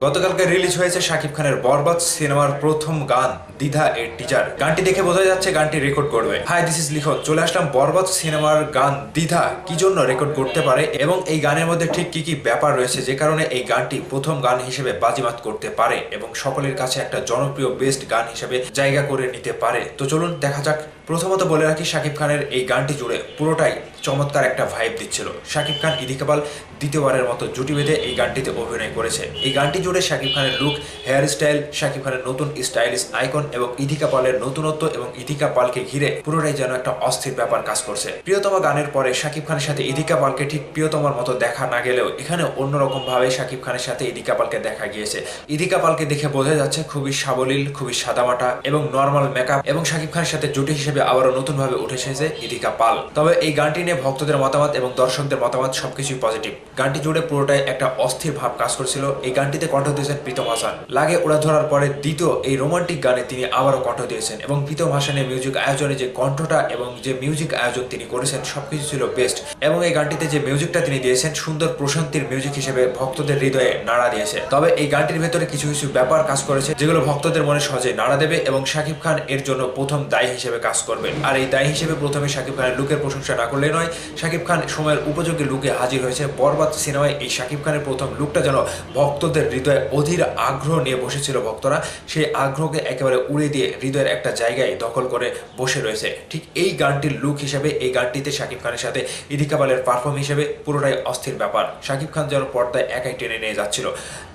গতকালকে রিলিজ হয়েছে শাকিব খানের বরবাদ সিনেমার প্রথম গান দ্বিধা এর টিজার। গানটি দেখে বোঝা যাচ্ছে গানটি রেকর্ড করবে। হাই, দিস ইজ লিখন। চলে আসলাম বরবাদ সিনেমার গান দ্বিধা কি জন্য রেকর্ড করতে পারে এবং এই গানের মধ্যে ঠিক কি কি ব্যাপার রয়েছে যে কারণে এই গানটি প্রথম গান হিসেবে বাজিমাত করতে পারে এবং সকলের কাছে একটা জনপ্রিয় বেস্ট গান হিসেবে জায়গা করে নিতে পারে। তো চলুন দেখা যাক। প্রথমত বলে রাখি, শাকিব খানের এই গানটি জুড়ে পুরোটাই চমৎকার একটা ভাইব দিচ্ছিল। শাকিব খান ইদিকা পাল দ্বিতীয়বারের মতো জুটি বেঁধে এই গানটিতে অভিনয় করেছে। এই গানটি জুড়ে শাকিব খানের লুক, হেয়ার স্টাইল, শাকিব খানের নতুন স্টাইলিশ আইকন এবং ইদিকা পালের নতুনত্ব এবং ইদিকা পালকে ঘিরে পুরোটাই যেন একটা অস্থির ব্যাপার কাজ করছে। প্রিয়তমা গানের পরে শাকিব খানের সাথে ইদিকা পালকে ঠিক প্রিয়তমার মতো দেখা না গেলেও এখানে অন্যরকম ভাবে শাকিব খানের সাথে ইদিকা পালকে দেখা গিয়েছে। ইদিকা পালকে দেখে বোঝা যাচ্ছে খুবই সাবলীল, খুবই সাদামাটা এবং নর্মাল মেকআপ, এবং শাকিব খানের সাথে জুটি হিসেবে আবারও নতুন ভাবে উঠে এসেছে ইদিকা পাল। তবে এই গানটি নিয়ে ভক্তদের মতামত এবং দর্শকদের মতামত সবকিছুই পজিটিভ। গানটি জুড়ে পুরোটাই একটা অস্থির ভাব কাজ করছিল। এই গানটিতে কণ্ঠ দিয়েছেন প্রীতম হাসান। লাগে উড়া ধরার পরে দ্বিতীয় এই রোমান্টিক গানে তিনি আবারও কণ্ঠ দিয়েছেন এবং প্রীতম হাসানের মিউজিক আয়োজনে যে কণ্ঠটা এবং যে মিউজিক আয়োজন তিনি করেছেন সবকিছু ছিল বেস্ট। এবং এই গানটিতে যে মিউজিকটা তিনি দিয়েছেন সুন্দর প্রশান্তির মিউজিক হিসেবে ভক্তদের হৃদয়ে নাড়া দিয়েছে। তবে এই গানটির ভেতরে কিছু কিছু ব্যাপার কাজ করেছে যেগুলো ভক্তদের মনে সহজে নাড়া দেবে এবং শাকিব খান এর জন্য প্রথম দায়ী হিসেবে কাজ করবেন। আর এই দায়ী হিসেবে প্রথমে শাকিব খানের লুকের প্রশংসা না করলে নয়, শাকিব খান সময়ের উপযোগী লুকে হাজির হয়েছে। বরবাদ সিনেমায় এই শাকিব খানের প্রথম লুকটা যেন ভক্তদের হৃদয়ে অধীর আগ্রহ নিয়ে বসেছিল। ভক্তরা সেই আগ্রহকে একেবারে উড়িয়ে দিয়ে হৃদয়ের একটা জায়গায় দখল করে বসে রয়েছে। ঠিক এই গানটির লুক হিসেবে এই গানটিতে শাকিব খানের সাথে ইদিকা পালের পারফর্ম হিসেবে পুরোটাই অস্থির ব্যাপার। শাকিব খান যেন পর্দায় একাই টেনে নিয়ে যাচ্ছিল,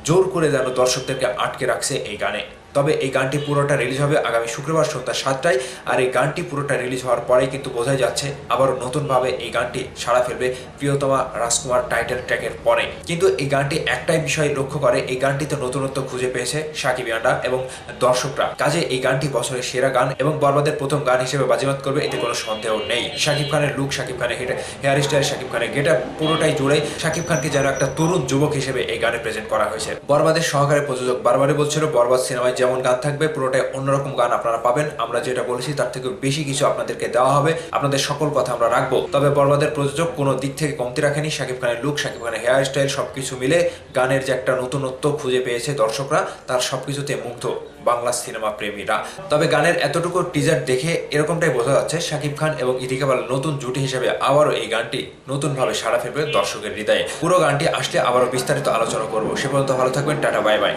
জোর করে যেন দর্শকদেরকে আটকে রাখছে এই গানে। তবে এই গানটি পুরোটা রিলিজ হবে আগামী শুক্রবার সন্ধ্যা 7টায়। আর এই গানটি পুরোটা রিলিজ হওয়ার পরেই কিন্তু বোঝাই যাচ্ছে আবারও নতুনভাবে এই গানটি সাড়া ফেলবে প্রিয়তমা রাজকুমার টাইটেল ট্র্যাকের পরে। কিন্তু এই গানটি একটাই বিষয় লক্ষ্য করে, এই গানটিতে নতুনত্ব খুঁজে পেয়েছে শাকিবিয়ানরা এবং দর্শকরা। কাজে এই গানটি বছরের সেরা গান এবং বরবাদের প্রথম গান হিসেবে বাজিমাত করবে, এতে কোনো সন্দেহ নেই। শাকিব খানের লুক, শাকিব খানের হেয়ার স্টাইল, শাকিব খানের গেটআপ পুরোটাই জুড়ে শাকিব খানকে যেন একটা তরুণ যুবক হিসেবে এই গানে প্রেজেন্ট করা হয়েছে। বরবাদের সহকারী প্রযোজক বারবারই বলছিল বরবাদ সিনেমায় যেমন গান থাকবে পুরোটাই অন্যরকম গান আপনারা পাবেন। আমরা যেটা বলেছি তার থেকে বেশি কিছু আপনাদেরকে দেওয়া হবে, আপনাদের সকল কথা আমরা রাখবো। তবে বরবাদের প্রযোজক কোনো দিক থেকে কমতি রাখেনি। শাকিব খানের লুক, শাকিব খানের হেয়ার স্টাইল সবকিছু মিলে গানের যে একটা নতুনত্ব খুঁজে পেয়েছে দর্শকরা, তার সবকিছুতে মুগ্ধ বাংলা সিনেমা প্রেমীরা। তবে গানের এতটুকু টিজার দেখে এরকমটাই বোঝা যাচ্ছে শাকিব খান এবং ইদিকা পাল নতুন জুটি হিসেবে আবারও এই গানটি নতুনভাবে সাড়া ফেলবে দর্শকের হৃদয়ে। পুরো গানটি আসলে আবারও বিস্তারিত আলোচনা করবো। সে পর্যন্ত ভালো থাকবেন, টাটা, বাই বাই।